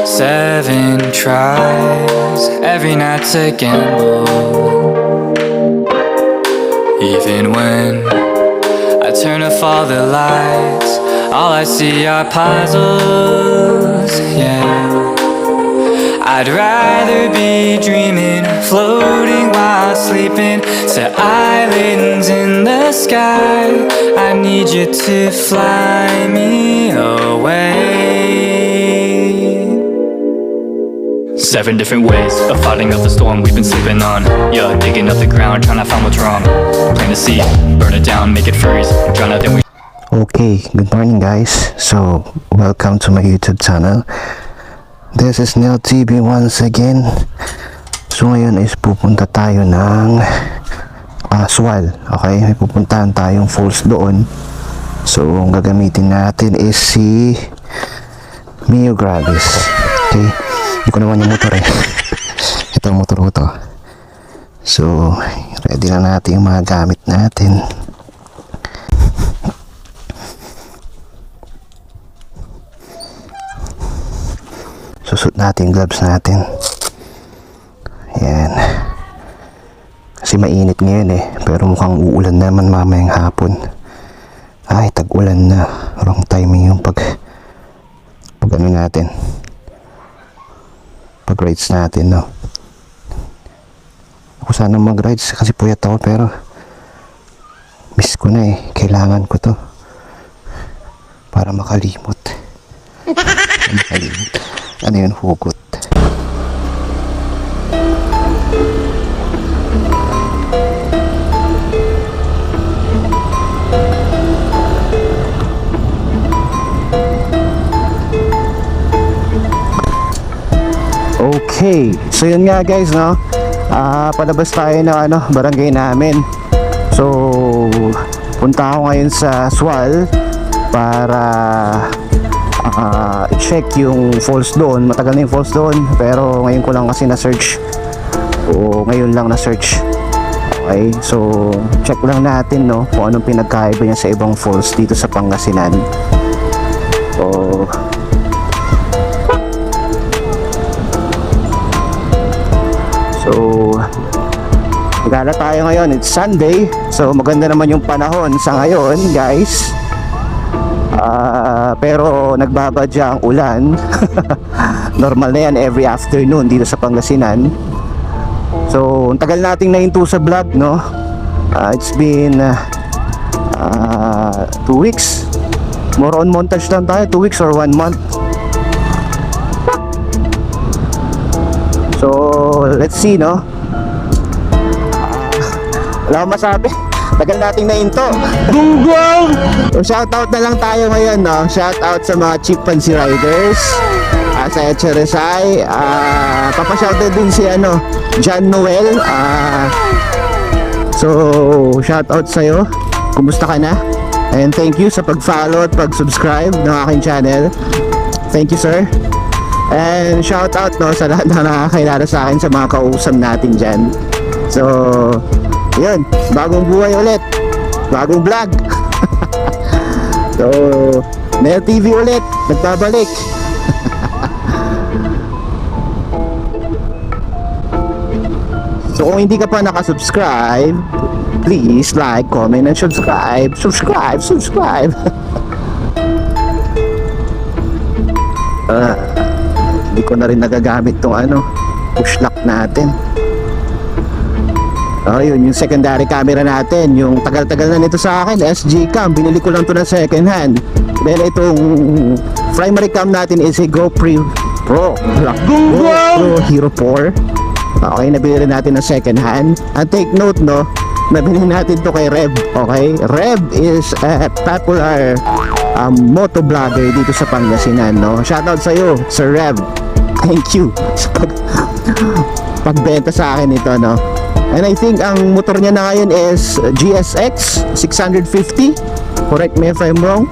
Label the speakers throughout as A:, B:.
A: 7 tries, every night's a gamble. Even when I turn off all the lights, all I see are puzzles, yeah. I'd rather be dreaming, floating while sleeping, to islands in the sky. I need you to fly me away. 7 different ways of fighting up the storm we've been sleeping on. Yeah, digging up the ground, trying to find what's wrong. Plant the seed, burn it down, make it freeze. Drown out, then we.
B: Okay, good morning guys. So, welcome to my YouTube channel. This is Nel TV once again. So ngayon is pupunta tayo ng Aswal. Okay, may pupuntahan tayong falls doon. So ang gagamitin natin is si Mio Gravis. Okay, hindi ko naman yung motor eh. Ito ang motor ko to. So ready na natin yung mga gamit natin. Susot natin yung gloves natin. Ayan. Kasi mainit ngayon eh. Pero mukhang uulan naman mamayang hapon. Ay, tag-ulan na. Wrong timing yung pag ano natin. Pag rides natin, no. Ako sana mag-rides kasi puyat ako pero miss ko na eh. Kailangan ko to. Para makalimot. Makalimot. Ano yun, hugot. Okay, so yun nga guys, no. Palabas tayo ng barangay namin. So punta ako ngayon sa Aswal para i-check yung falls doon. Matagal na yung falls doon, pero ngayon ko lang kasi na-search. O ngayon lang na-search. Okay, so check lang natin, no, kung anong pinagkaiba niya sa ibang falls dito sa Pangasinan. So gala tayo ngayon, it's Sunday. So maganda naman yung panahon sa ngayon, guys. Pero nagbabadya ang ulan. Normal na yan every afternoon dito sa Pangasinan. So ang tagal nating nahinto sa vlog, no. It's been 2 weeks. More on montage lang tayo, 2 weeks or 1 month. So let's see, no. Wala akong masabi. Tagal nating nahinto. Gunggong! So shoutout na lang tayo ngayon, no. Shoutout sa mga chimpanzee riders, sa HRSI. Papashoutout din si John Noel. So shoutout sa'yo. Kumusta ka na? And thank you sa pag-follow at pag-subscribe ng aking channel. Thank you, sir. And shoutout, no, sa lahat na nakakilala sa akin, sa mga kausap natin dyan. So yun, bagong buhay ulit, bagong vlog. So Nel TV ulit, nagbabalik. So kung hindi ka pa nakasubscribe, please like, comment, and subscribe. Subscribe. Hindi ko na rin nagagamit tong push lock natin. Yun, yung secondary camera natin, yung tagal-tagal na nito sa akin, SG cam, binili ko lang to ng second hand. Then itong primary cam natin is a GoPro Hero 4. Okay, nabili natin ng second hand. And take note, no, nabili natin to kay Rev. Okay, Rev is a popular motovlogger dito sa Pangasinan, no. Shoutout sa'yo, Sir Rev. Thank you sa pagbenta sa akin ito, no. And I think ang motor niya na ngayon is GSX 650. Correct me if I'm wrong.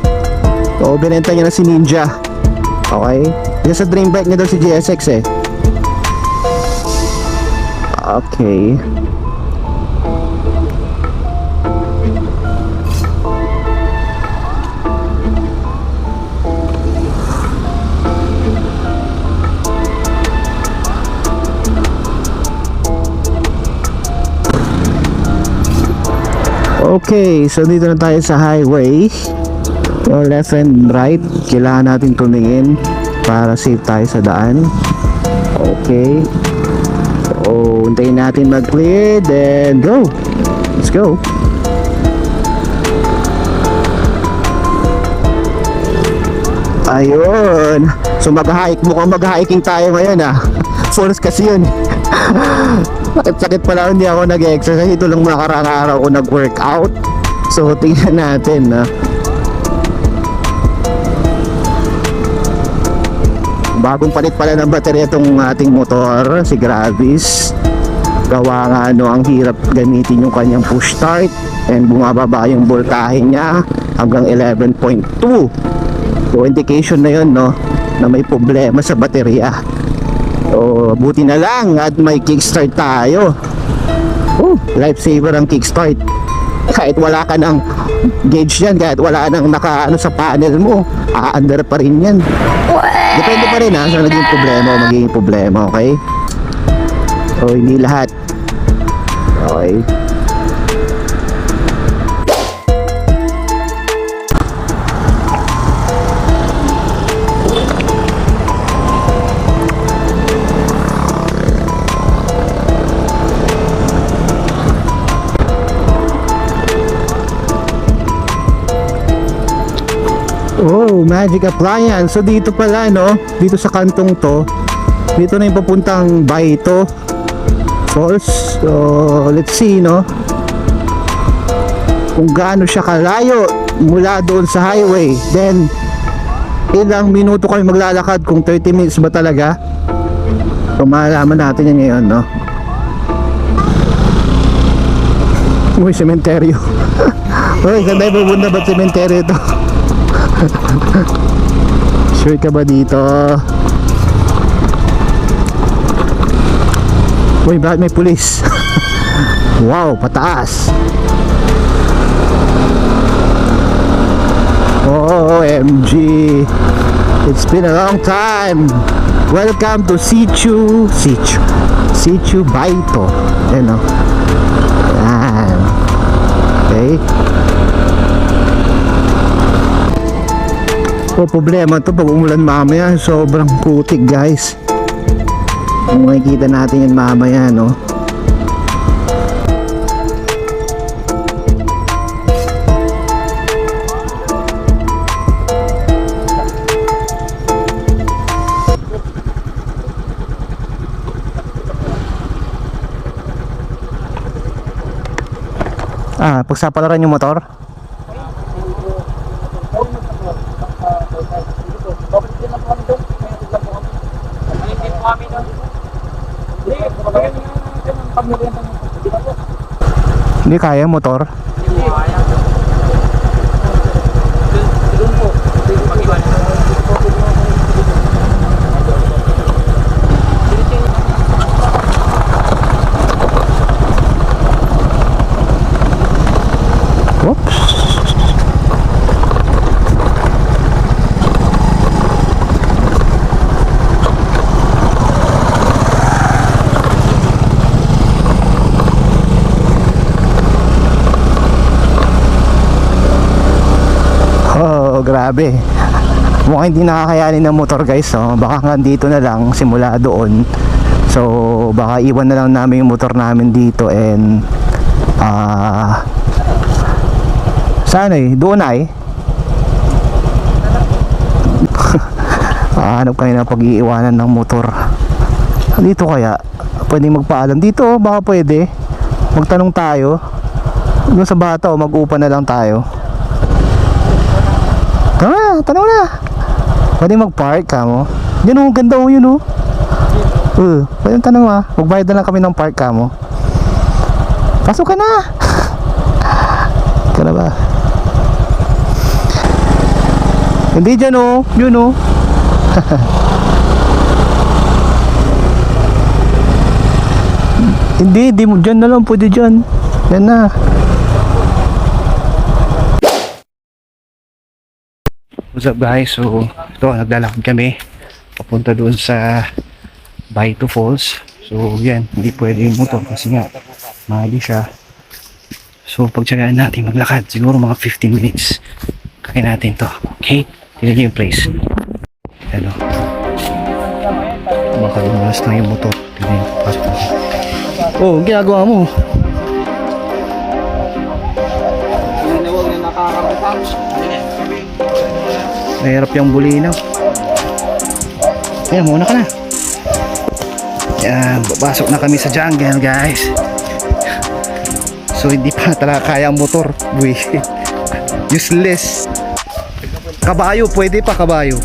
B: So binenta niya na si Ninja. Okay, yung sa dream bike niya daw si GSX eh. Okay. Okay, so dito na tayo sa highway. So, left and right, kailangan natin tumingin para safe tayo sa daan. Okay. So, hintayin natin mag-clear, then go. Let's go. Ayun. So mag-hike, mukhang mag-hiking tayo ngayon ah. Falls kasi yun. Sakit pala hindi ako nag-exercise. Ito lang mga araw ko nag-workout. So tingnan natin ah. Bagong palit pala ng baterya itong ating motor, si Gravis. Gawa nga ang hirap gamitin yung kanyang push start and bumababa yung voltahe niya hanggang 11.2. So indication na yun no, na may problema sa baterya. So buti na lang at may kickstart tayo. Lifesaver ang kickstart. Kahit wala ka ng gauge yan, kahit wala nang naka sa panel mo, aandar pa rin yan. Depende pa rin sa naging problema o magiging problema, okay? So hindi lahat. Okay. Oh, Magic Appliance. So dito pala no, dito sa kantong to, dito na yung papuntang Baito Falls. So let's see no, kung gaano siya kalayo mula doon sa highway. Then ilang minuto kami maglalakad, kung 30 minutes ba talaga. So malalaman natin yan ngayon no. Uy, sementeryo. Uy, saan tayo pupunta? Ba't sementeryo ito? Sure ka ba dito? Uy, bakit may pulis? Wow, pataas. OMG, it's been a long time. Welcome to Situ Baito. Yan o. Yan. Okay. O problema to pag umulan mamaya, sobrang putik guys. Kung makikita natin yan mamaya no. Pagsapalaran yung motor. Hindi kaya motor. Oops. Oh, grabe. Mukhang hindi nakakayanin ng motor guys. So, baka nga dito na lang simula doon. So, baka iwan na lang namin yung motor namin dito and sana doon ay hanap kayo ng pag-iiwanan ng motor dito. Kaya pwedeng magpaalam dito, baka pwede magtanong tayo doon sa bata o mag-upa na lang tayo. Tanong na, pwedeng mag-park ka mo yun o, ganda o yun o. Pwedeng tanong magbayad na lang kami ng park ka mo. Pasok ka na. Ka na ba? Hindi dyan o, yun o. Hindi mo dyan na lang, pwede dyan. Yan na. What's up guys? So ito, naglalakad kami papunta doon sa Baito Falls. So yan, hindi pwede yung motor kasi nga mahali siya.
C: So pagtsagaan natin maglakad, siguro mga 15 minutes. Kaya natin to. Okay? Tignan niyo yung place. Ano? Baka lumalas na yung motor. Tignan niyo. Pasok na. Oh, ang ginagawa mo. Mahirap yung bulinaw. Ayan, muna ka na. Ayan, babasok na kami sa jungle, guys. So hindi pa talaga kaya ang motor. Uy. Useless. Kabayo, pwede pa kabayo.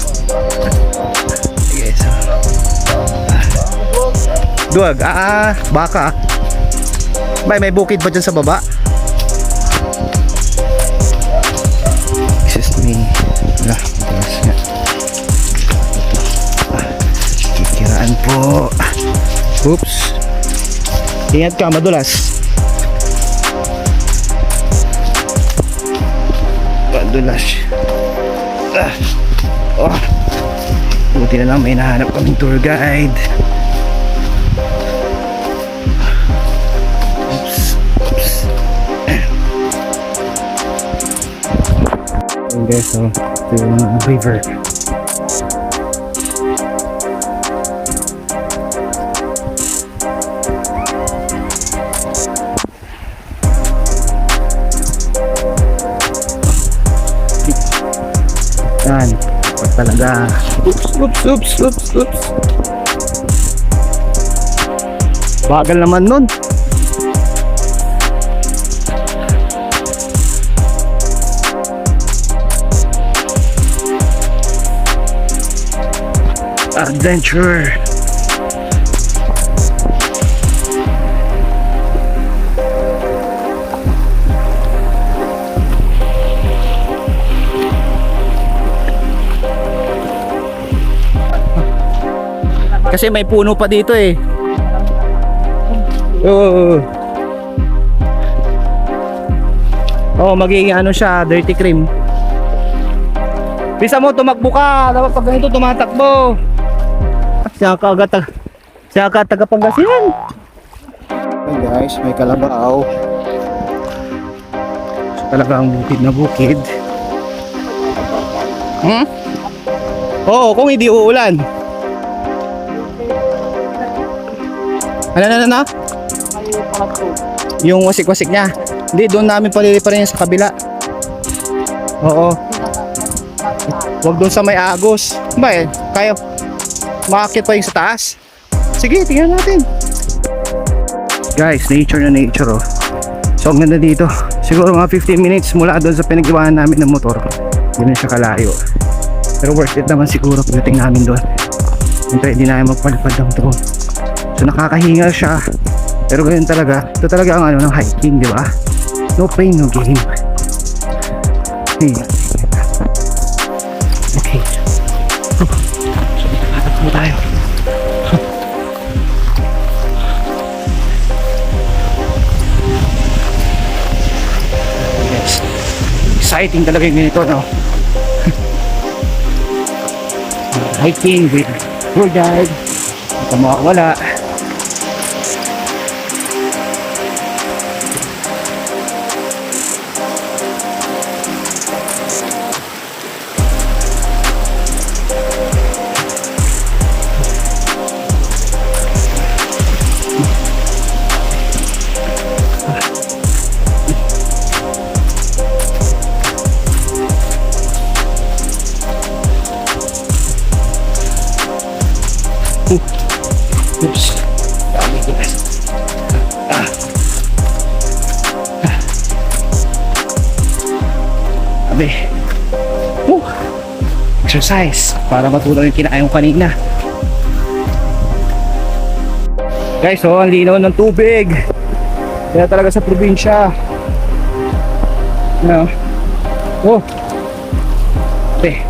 C: Sige, so. Duwag, baka. May bukid ba dyan sa baba? Excuse me. Wala, matalas nga. Kikiraan po. Oops. Ingat ka, madulas. Madulas. Oh. Buti na lang may nahanap kaming tour guide. Oops. Oops. Okay, so ito yung river. Yan, pag talaga. Oops. Bagal naman nun. Adventure. Kasi may puno pa dito eh. Oh, magiging ano siya, dirty cream. Bisa mo tumakbo ka, dapat pag ganito tumatakbo. Siya ka tagapagasihan. Hey guys, may kalabaw. Talagang bukid na bukid. Oo, kung hindi uulan. Ano? Yung wasik-wasik niya. Hindi, doon namin paliliparin niya sa kabila. Oo. Huwag doon sa may agos. Ba eh, kaya makakit pa yung sa taas. Sige, tingnan natin. Guys, nature na nature oh. So ang ganda dito. Siguro mga 15 minutes mula doon sa pinaggawahan namin ng motor. Hindi na siya kalayo. Pero worth it naman siguro pagdating namin doon. Hindi na magpalipad ng drone. So nakakahingal siya. Pero ganyan talaga. Ito talaga ang ano ng hiking, di ba? No pain, no gain. Okay. So itakatap mo tayo. Yes. Exciting talaga yung ganito, no? Hiking with tour guide. Ito mawawala. Oops. Dami ko guys. Sabi. Exercise para matulog yung kinain ko kanina. Guys, oh, ang linaw ng tubig. Kaya talaga sa probinsya. No. Oh. Sabi.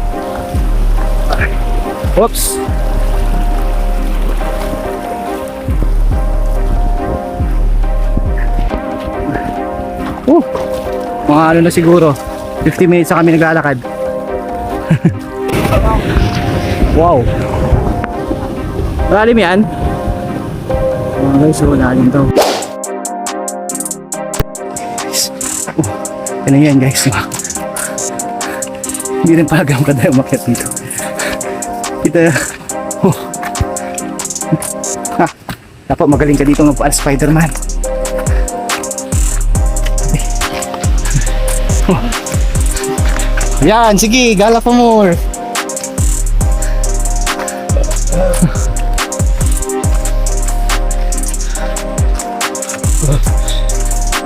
C: Oops. Mga ano na siguro 50 minutes na kami naglalakad. Wow, malalim yan. Okay, so lalim to. Ano yan guys, no? Hindi rin pala ganun kadaya umakyat dito. Kita, oh. Ha, dapat magaling ka dito magpaan Spider-Man. Oh. Yan, sige, gala pa more.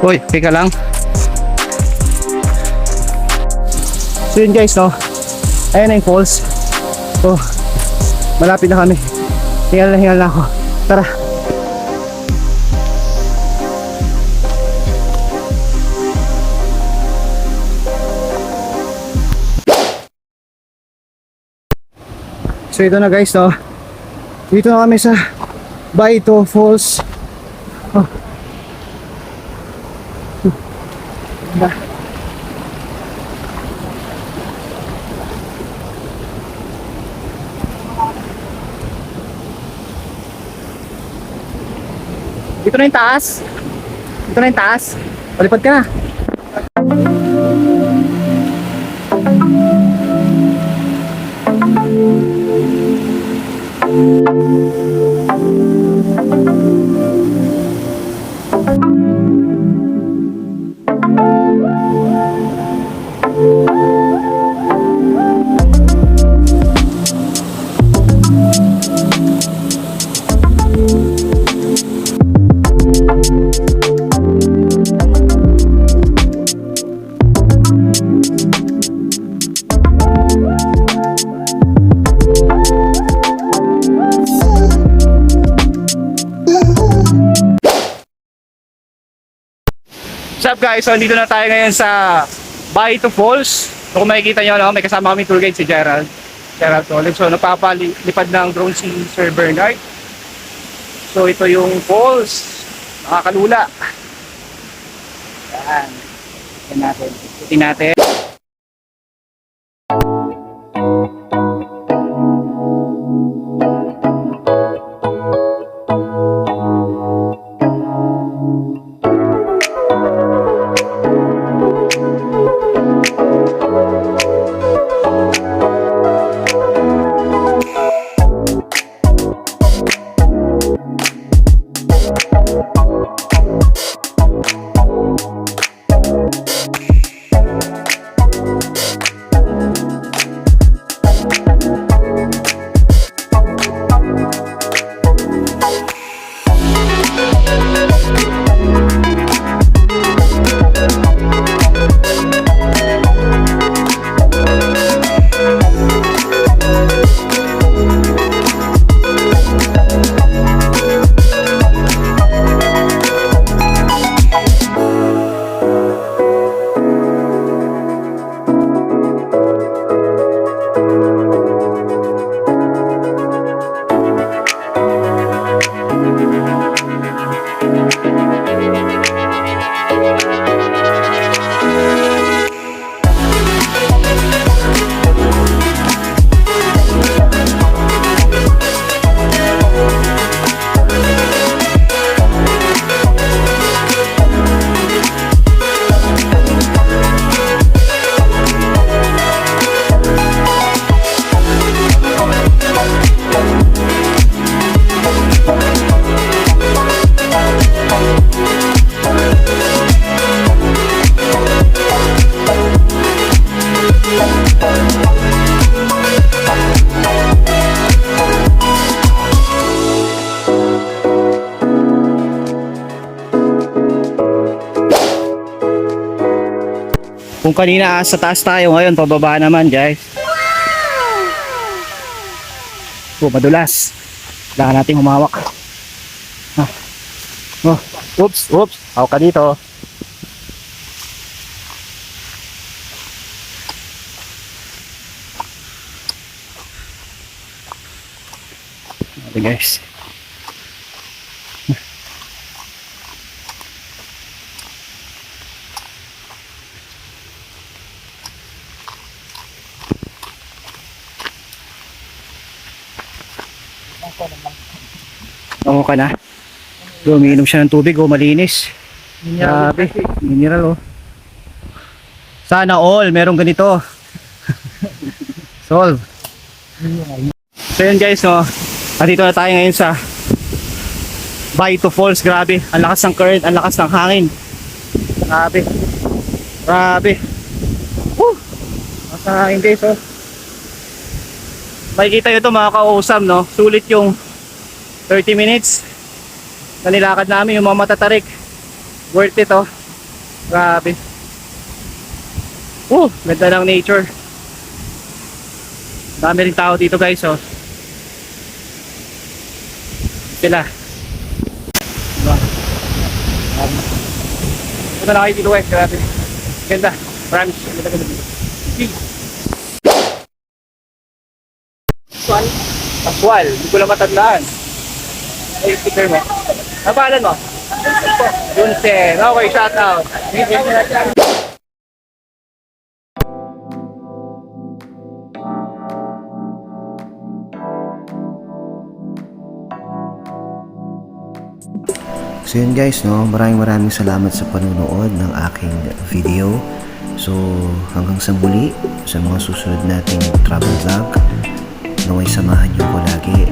C: Hoy, teka lang. So yun guys, no? Ayan na yung falls. Oh, malapit na kami. Hingal na ako. Tara. So ito na guys, no? Dito na kami sa Baito Falls. Oh. Ganda. Dito na yung taas. Dito na yung taas. Palipad ka na. What's up guys? So dito na tayo ngayon sa Baito Falls. So, kung makikita nyo, no, may kasama kami tour guide si Gerald Solid. So napapalipad ng drone si Sir Bernard. So ito yung falls. Nakakalula. Yan. Yan natin. Ikutin natin. Kung kanina sa taas tayo, ngayon pababa naman guys. Oh, madulas. Kailangan natin humawak. Oh, oops. Ako ka dito. Okay guys. Oo ka na. Umiinom siya ng tubig, malinis. Grabe, mineral oh. Sana all merong ganito. Solve. So yun guys, no. Andito na tayo ngayon sa Baito Falls. Grabe, ang lakas ng current, ang lakas ng hangin. Grabe. Grabe. Woo! Ang hangin guys, oh. Makikita nyo ito mga ka-awesome, no? Sulit yung 30 minutes na nilakad namin, yung mga matatarik. Worth it, oh. Grabe. Ganda ng nature. Dami rin tao dito guys, oh. Sila. Diba? Punta na kayo dito guys, grabe. Ganda. Promise. Ganda dito. Paswal. Hindi ko lang matandaan. Ay, sticker mo. Ang pangalan mo? Junsen. Okay, shout out.
B: So yun guys, no, maraming salamat sa panunood ng aking video. So hanggang sa muli, sa mga susunod nating travel vlog, naway samahan niyo ko lagi